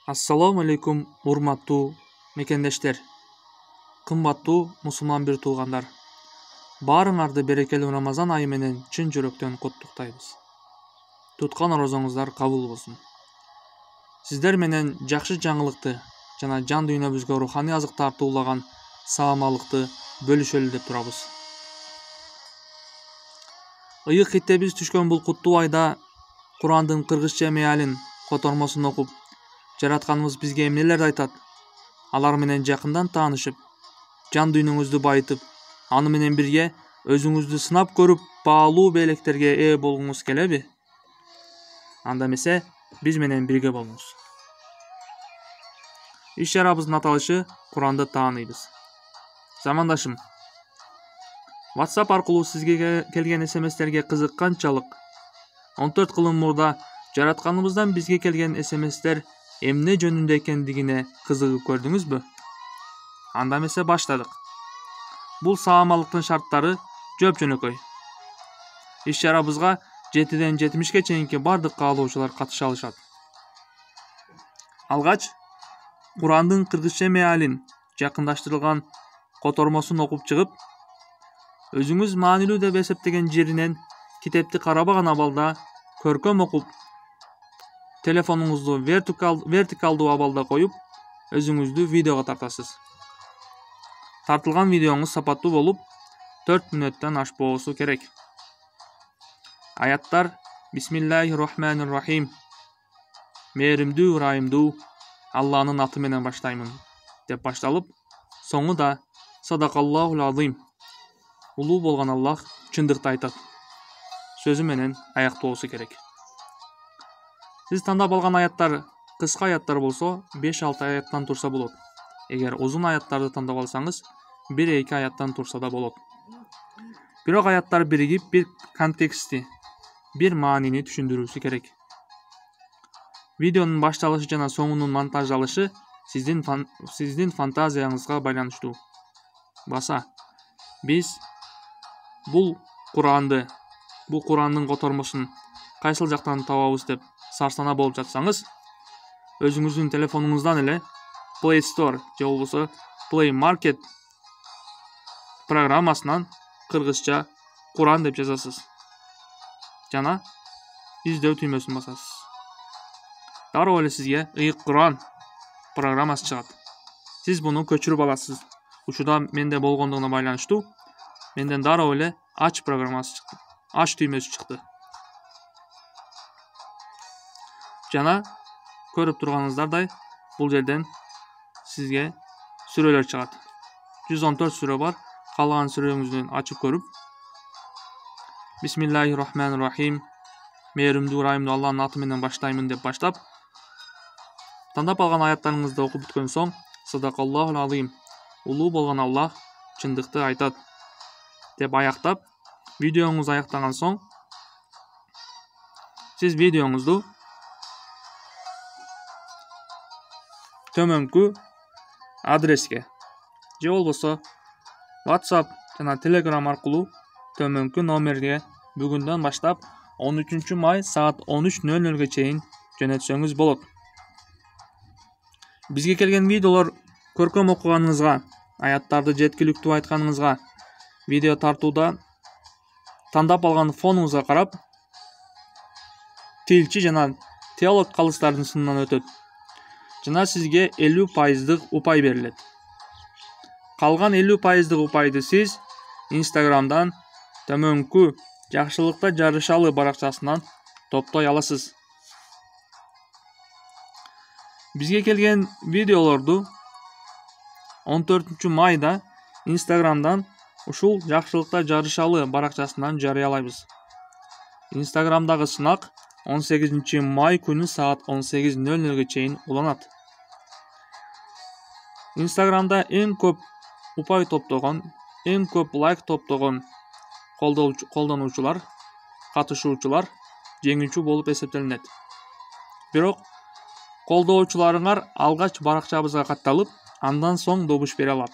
Assalamu alaikum урматтуу мекендештер, кымбаттуу мусулман бир туугандар. Баарыңарды берекелүү Рамазан айы менен чын жүрөктөн куттуктайбыз. Туткан орозоңуздар кабыл болсун. Сиздер менен жакшы жаңылыкты жана жан дүйнөбүзгө руханий азык тартуулаган саамалыкты бөлүшөлү деп турабыз. Ыйык хиттебиз түшкөн бул куттуу айда Курандын кыргызча меалин котормосун окуп, жаратканыбыз бизге эмнелерди айтат? Алар менен жакындан таанышып, жан дүйнөңүздү байытып, аны менен бирге өзүңүздү сынап көрүп, баалуу белектерге ээ болгуңуз келеби? Анда эмесе, биз менен бирге болуңуз. Иш чарабыздын аталышы Куранды тааныйбыз. Замандашым, WhatsApp аркылуу сизге келген SMS-терге кызыкканчалык 14 кылым мурда жаратканыбыздан бизге келген SMS-тер эмне жөнүндө экендигине кызыгып көрдүңүзбү? Анда эмесе баштадык. Бул саамалыктын шарттары жөп-жөнөкөй. Иш чарабызга 7ден 70ке чейинки бардык каалоочулар катыша алышат. Алгач, Курандын кыргызча меалин жакындаштырылган котормосун окуп чыгып, өзүңүз маанилүү деп эсептеген жеринен китепти карабаган абалда көркөм окуп, телефонуңузду вертикалдуу абалда коюп, өзүңүздү видеого тартасыз. Тартылган видеоңуз сапаттуу болуп, 4 мүнөттөн ашпоосу керек. Аяттар Бисмиллахир-рахманир-рахим. Мээримдүү, ырайымдуу Алланын аты менен баштаймын деп башталып, соңу да Садакаллахул азим. Улуу болгон Аллах чындыкты айтат сөзү менен аяктоосу керек. Сиз тандап алган аяттар кыска аяттар болсо, 5-6 аяттан турса болот. Эгер узун аяттарды тандап алсаңыз, 1-2 аяттан турса да болот. Бирок аяттар биригип бир контексти, бир маанини түшүндүрүүсү керек. Видеонун башталышы жана соңунун монтаждалышы сиздин фантазияңызга байланыштуу. Баса, биз бул Курандын котормосун кайсыл жактан табабыз деп сарсана болуп жатсаңыз, өзүңүздүн телефонуңуздан эле Play Store же болбосо Play Market программасынан кыргызча Куран деп жазасыз. Жана издөө түймөсүн басасыз. Дароо эле сизге ыйык Куран программасы чыгат. Сиз буну көчүрүп аласыз. Учурда менде болгондугуна байланыштуу, менден дароо эле ач программасы чыкты. Ач түймөсү чыкты. Жана көрүп турганыңыздардай, бул жерден сизге сүрөлөр чыгат. 114 сүрө бар. Калган сүрөңүздү ачып көрүп, Бисмиллахир-рахманир-рахим. Мээримдүү, ырайымдуу Алланын аты менен баштаймын деп баштап, тандап алган аяттарыңызды окуп бүткөн соң, Садакаллахул азим. Улуу болгон Аллах чындыкты айтат деп аяктап, видеоңуз аяктаган соң, сиз видеоңузду төмөнкү адреске же болбосо WhatsApp жана Telegram аркылуу төмөнкү номерге бүгүндөн баштап 13 май саат 13:00ге чейин жөнөтсөңүз болот. Бизге келген видеолор көркөм окуганыңызга, аяттарды жеткиликтүү айтканыңызга, видео тартууда тандап алган фонуңузга карап, тилчи жана теолог калыстардын сынынан өтөт. Жана сизге 50% упай берилет. Калган 50% упайды сиз Instagram'дан төмөнкү жакшылыкта жарышалы баракчасынан топтой аласыз. Бизге келген видеолорду 14 майда Instagram'дан ушул жакшылыкта жарышалы баракчасынан жарыялайбыз. Instagram'дагы сынак 18 май күнү саат 18:00ге чейин уланат. Instagram'да эң көп упай топтогон, эң көп лайк топтогон колдонуучулар, катышуучулар жеңүүчү болуп эсептелинет. Бирок колдоочуларыңар алгач баракчабызга катталып, андан соң добуш бере алат.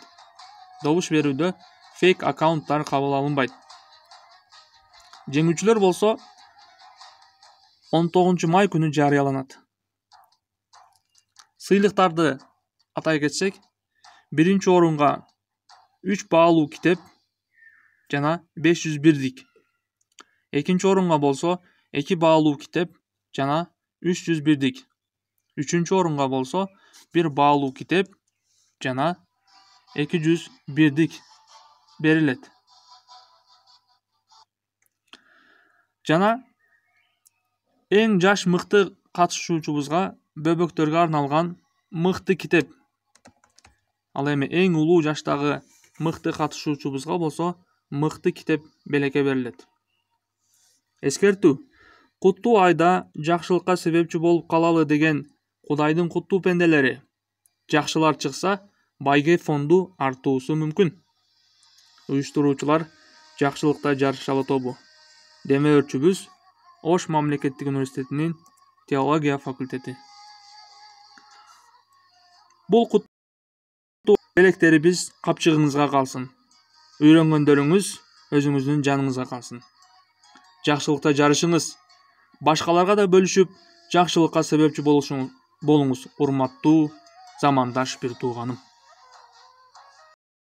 Добуш берүүдө фейк аккаунттар кабыл алынбайт. Жеңүүчүлөр болсо 19 май күнү жарыяланат. Сыйлыктарды атай кетсек, биринчи орунга 3 баалуу китеп жана 500 бирдик. Экинчи орунга болсо 2 баалуу китеп жана 300 бирдик. Үчүнчү орунга болсо 1 баалуу китеп жана 200 бирдик берилет. Жана эң жаш мыкты катышуучубузга бөбөктөргө арналган мыкты китеп. Ал эми эң улуу жаштагы мыкты катышуучубузга болсо мыкты китеп белекке берилет. Эскертүү: куттуу айда жакшылыкка себепчи болуп калалы деген Кудайдын куттуу пенделери. Жакшылар чыкса, байге фонду артуусу мүмкүн. Уюштуруучулар жакшылыкта жарышалы тобу. Демөөрчүбүз Ош мамлекеттик университетинин теология факультети. Бул куттуу белектерибиз капчыгыңызга калсын. Үйрөнгөндөрүңүз өзүңүздүн жаныңызга калсын. Жакшылыкта жарышыңыз. Башкаларга да бөлүшүп, жакшылыкка себепчи болуңуз, урматтуу замандаш бир тууганым.